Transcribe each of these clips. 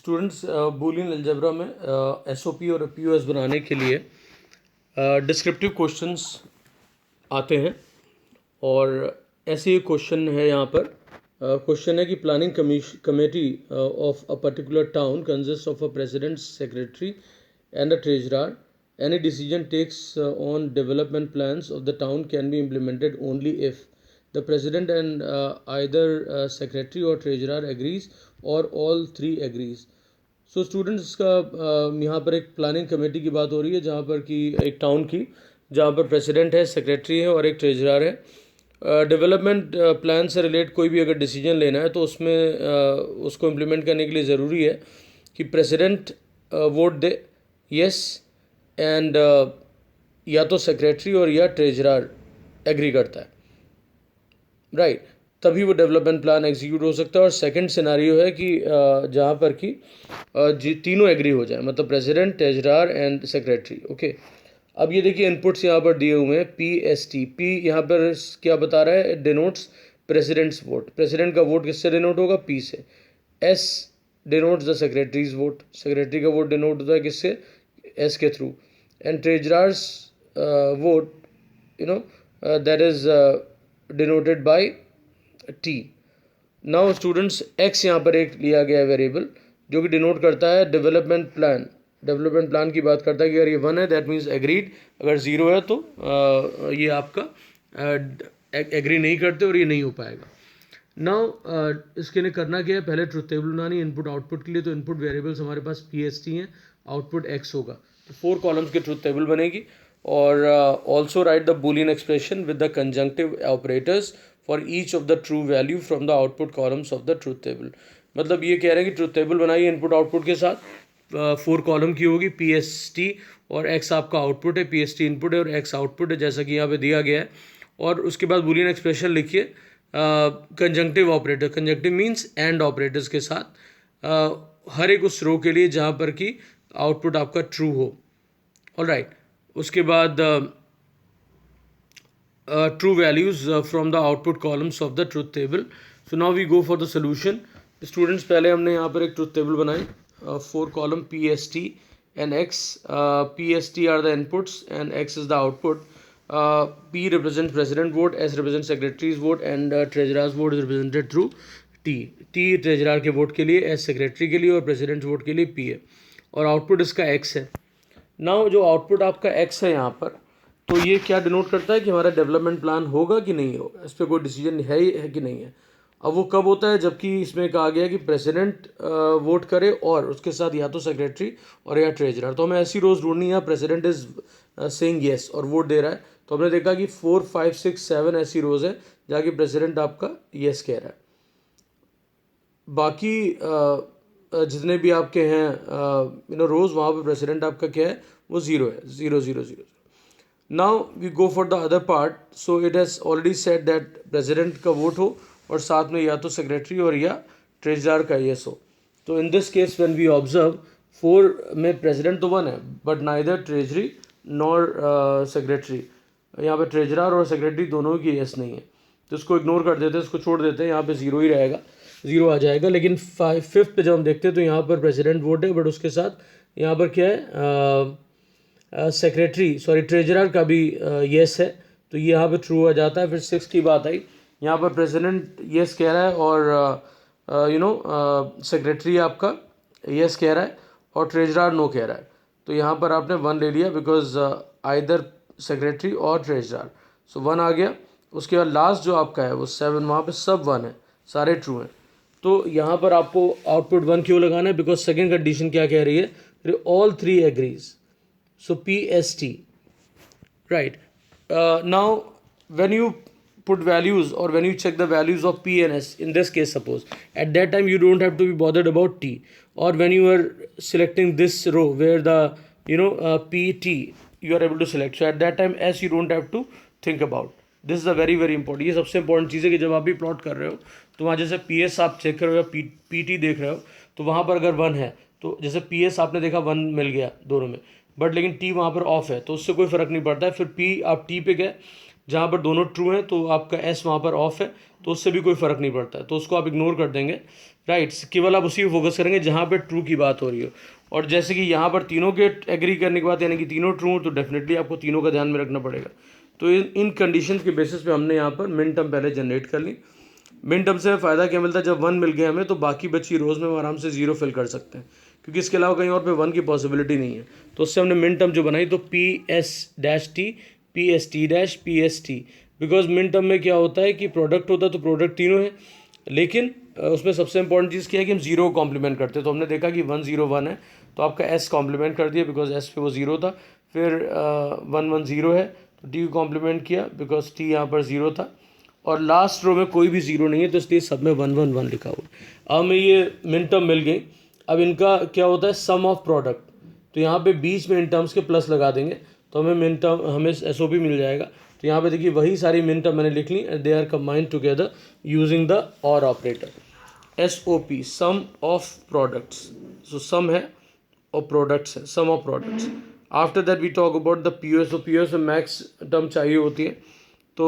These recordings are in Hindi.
स्टूडेंट्स बूलियन अलजेब्रा में एसओपी और पीओएस बनाने के लिए डिस्क्रिप्टिव क्वेश्चंस आते हैं और ऐसे ही क्वेश्चन है यहाँ पर। क्वेश्चन है कि planning committee of a particular town consist of a president, secretary and a treasurer. Any decision takes on development plans of the town can be implemented only if the president and either secretary or treasurer agrees or all three agrees. So students का यहाँ पर एक प्लानिंग कमेटी की बात हो रही है जहाँ पर कि एक टाउन की, जहाँ पर प्रेसिडेंट है, सेक्रेटरी है और एक ट्रेजरर है। डेवलपमेंट प्लान से रिलेट कोई भी अगर डिसीजन लेना है तो उसमें उसको इम्प्लीमेंट करने के लिए ज़रूरी है कि president vote they yes and या तो सेक्रेटरी और या ट्रेजरर एग्री करता है, राइट, तभी वो डेवलपमेंट प्लान एग्जीक्यूट हो सकता है। और सेकंड सिनारियो है कि जहाँ पर कि तीनों एग्री हो जाए, मतलब president, treasurer and secretary. Okay, अब ये देखिए इनपुट्स यहाँ पर दिए हुए हैं। PST, पी यहाँ पर क्या बता रहा है, डिनोट्स प्रेसिडेंट्स वोट। प्रेसिडेंट का वोट किससे डिनोट होगा, P से। S denotes the secretaries vote. Secretary का वोट डिनोट होता है किससे, S के through. And treasurers vote that is denoted by T. Now students X यहाँ पर एक लिया गया है वेरिएबल जो कि डिनोट करता है डेवलपमेंट प्लान। डेवलपमेंट प्लान की बात करता है कि अगर ये 1 है दैट मीन्स एग्रीड, अगर 0 है तो ये आपका एग्री नहीं करते और ये नहीं हो पाएगा। नाउ इसके लिए करना क्या है, पहले ट्रुथ टेबल बनानी इनपुट आउटपुट के लिए। तो इनपुट वेरिएबल्स हमारे पास PST हैं, आउटपुट X होगा, तो 4 कॉलम्स की ट्रुथ टेबल बनेगी। और also right the Boolean expression with the conjunctive operators for each of the true value from the output columns of the truth table. मतलब ये कह रहे हैं कि ट्रुथ टेबल बनाइए इनपुट आउटपुट के साथ, 4 कॉलम की होगी, PST और X आपका आउटपुट है, PST इनपुट है और X आउटपुट है जैसा कि यहाँ पे दिया गया है। और उसके बाद बूलियन एक्सप्रेशन लिखिए conjunctive operator. Conjunctive means and operators के साथ हर एक उस रो के लिए जहाँ पर कि आउटपुट आपका ट्रू हो। ऑलराइट, उसके बाद true values from the output columns of the truth table. So now we go for the solution. Students पहले हमने यहाँ पर एक ट्रुथ टेबल बनाई, 4 column PST and X. PST are the inputs and X is the output. P represents president vote, S represents secretary's vote and treasurer's vote is represented through T. T treasurer के वोट के लिए, S secretary के लिए और president वोट के लिए P है और आउटपुट इसका X है। नाउ जो आउटपुट आपका X है यहाँ पर, तो ये क्या डिनोट करता है कि हमारा डेवलपमेंट प्लान होगा कि नहीं होगा, इस पर कोई डिसीजन है कि नहीं है। अब वो कब होता है, जबकि इसमें कहा गया है कि प्रेसिडेंट वोट करे और उसके साथ या तो सेक्रेटरी और या ट्रेजरर। तो हमें ऐसी रोज़ ढूंढनी है, प्रेसिडेंट इज सेइंग यस और वोट दे रहा है। तो हमने देखा कि 4, 5, 6, 7 ऐसी रोज़ है जहाँ की प्रेसिडेंट आपका यस कह रहा है। बाकी जितने भी आपके हैं रोज़, वहाँ पर प्रेसिडेंट आपका क्या है, वो 0 है, 0 0 0। Now we go for the other part. So it has already said that president का वोट हो और साथ में या तो सेक्रेटरी और या ट्रेजरर का यस हो। तो in this case when we observe 4 में प्रेसिडेंट तो 1 है but neither treasury nor secretary, यहाँ पे ट्रेजरर और सेक्रेटरी दोनों की यस नहीं है, तो इसको इग्नोर कर देते हैं, इसको छोड़ देते हैं, यहाँ पे 0 ही रहेगा, 0 आ जाएगा। लेकिन 5th पे जब हम देखते हैं तो यहाँ पर प्रेसिडेंट वोट है बट उसके साथ यहाँ पर क्या है, ट्रेजरर का भी यस है, तो ये यहाँ पे ट्रू आ जाता है। फिर 6 की बात आई, यहाँ पर प्रेसिडेंट यस कह रहा है और सेक्रेटरी आपका यस कह रहा है और ट्रेजरर नो कह रहा है। तो यहाँ पर आपने 1 ले लिया बिकॉज आइदर सेक्रेटरी और ट्रेजरर, सो 1 आ गया। उसके बाद लास्ट जो आपका है वो 7, वहाँ पे सब 1 है, सारे ट्रू हैं। तो यहाँ पर आपको आउटपुट 1 क्यों लगाना है, बिकॉज सेकेंड कंडीशन क्या कह रही है, all 3 agrees. So PST, right. Now when you put values or when you check the values of P and S, in this case suppose at that time you don't have to be bothered about T, or when you are selecting this row where the PT you are able to select, so at that time S you don't have to think about. This is a very very important, ये सबसे important चीज़ है कि जब आप भी प्लॉट कर रहे हो तो वहाँ जैसे PS आप चेक कर रहे हो या PT देख रहे हो, तो वहाँ पर अगर 1 है तो जैसे PS आपने देखा 1 मिल गया दोनों में, बट लेकिन T वहाँ पर ऑफ है तो उससे कोई फ़र्क नहीं पड़ता है। फिर P आप T पे गए जहाँ पर दोनों ट्रू हैं तो आपका S वहाँ पर ऑफ है, तो उससे भी कोई फ़र्क नहीं पड़ता है, तो उसको आप इग्नोर कर देंगे, राइट। केवल आप उसी पे फोकस करेंगे जहाँ पे ट्रू की बात हो रही हो। और जैसे कि यहाँ पर तीनों के एग्री करने के बाद यानी कि तीनों ट्रू हो, तो डेफिनेटली आपको तीनों का ध्यान में रखना पड़ेगा। तो इन कंडीशन के बेसिस पे हमने यहाँ पर मिन टर्म पहले जनरेट कर ली। मिन टर्म से फ़ायदा क्या मिलता है, जब 1 मिल गया हमें तो बाकी बची रोज़ में हम आराम से 0 फिल कर सकते हैं, क्योंकि इसके अलावा कहीं और पे 1 की पॉसिबिलिटी नहीं है। तो उससे हमने मिन टर्म जो बनाई तो PS-T, PST-, PST, because min term में क्या होता है कि प्रोडक्ट होता है तो प्रोडक्ट तीनों है, लेकिन उसमें सबसे इंपॉर्टेंट चीज़ क्या है कि हम 0 को कॉम्प्लीमेंट करते हैं। तो हमने देखा कि 1 0 1 है, तो आपका S कॉम्प्लीमेंट कर दिया बिकॉज S पे वो 0 था, फिर 1 1 0 है तो T को कॉम्प्लीमेंट किया बिकॉज T यहाँ पर 0 था, और लास्ट रो में कोई भी 0 नहीं है तो इसलिए सब में 1 1 1 लिखा हुआ। अब हमें ये मिन टर्म मिल गई। अब इनका क्या होता है, सम ऑफ प्रोडक्ट, तो यहाँ पे बीच में इन टर्म्स के प्लस लगा देंगे तो हमें मिन टर्म, हमें SOP मिल जाएगा। तो यहाँ पे देखिए वही सारी मिन टर्म मैंने लिख ली, they are combined together using the or operator. SOP, sum of products, so sum है और प्रोडक्ट्स है, sum of products. After that we talk about the POS। तो POS में मैक्स टर्म चाहिए होती है, तो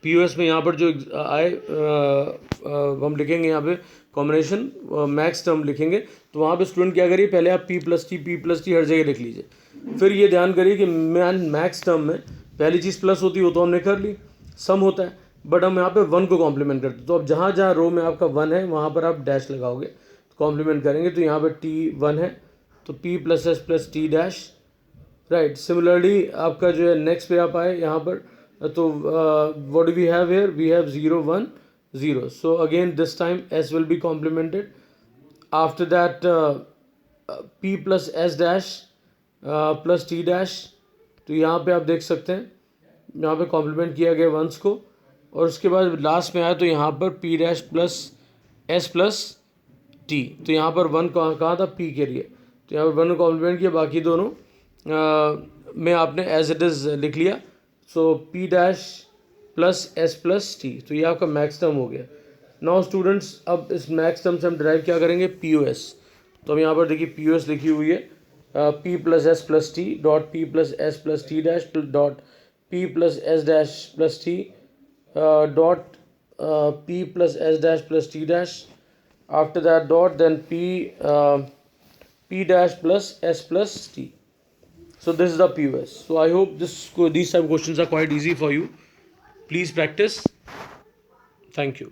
POS में यहाँ पर जो आए हम लिखेंगे यहाँ पे कॉम्बिनेशन मैक्स टर्म लिखेंगे, तो वहाँ पे स्टूडेंट क्या करिए, पहले आप P+T हर जगह लिख लीजिए। फिर ये ध्यान करिए कि मैक्स टर्म में पहली चीज़ प्लस होती है वो तो हमने कर ली, सम होता है, बट हम यहाँ पे 1 को कॉम्प्लीमेंट करते हैं। तो अब जहाँ जहाँ रो में आपका 1 है वहाँ पर आप डैश लगाओगे, तो कॉम्प्लीमेंट करेंगे, तो यहाँ पर T1 है तो P+S+T डैश, राइट। सिमिलरली आपका जो है नेक्स्ट पे आप आए यहाँ पर, तो what do we have here, we have 0 1 0, so again this time S will be complemented. After that P plus S dash plus T dash, तो यहाँ पे आप देख सकते हैं यहाँ पे कॉम्प्लीमेंट किया गया वंस को, और उसके बाद लास्ट में आया तो यहाँ पर P dash plus S plus T, तो यहाँ पर 1 कहाँ था, P के लिए, तो यहाँ पर 1 को कॉम्प्लीमेंट किया, बाकी दोनों में आपने एज इट इज़ लिख लिया। सो P dash plus S plus T, तो ये आपका मैक्स टर्म हो गया। नाउ स्टूडेंट्स, अब इस मैक्स टर्म से हम ड्राइव क्या करेंगे, POS। तो हम यहाँ पर देखिए POS लिखी हुई है, P plus S plus T dot P plus S plus T dash dot P plus S dash plus T dot P plus S dash plus T dash, after that dot, then P dash plus S plus T. So this is the POS. So I hope these type of questions are quite easy for you. Please practice. Thank you.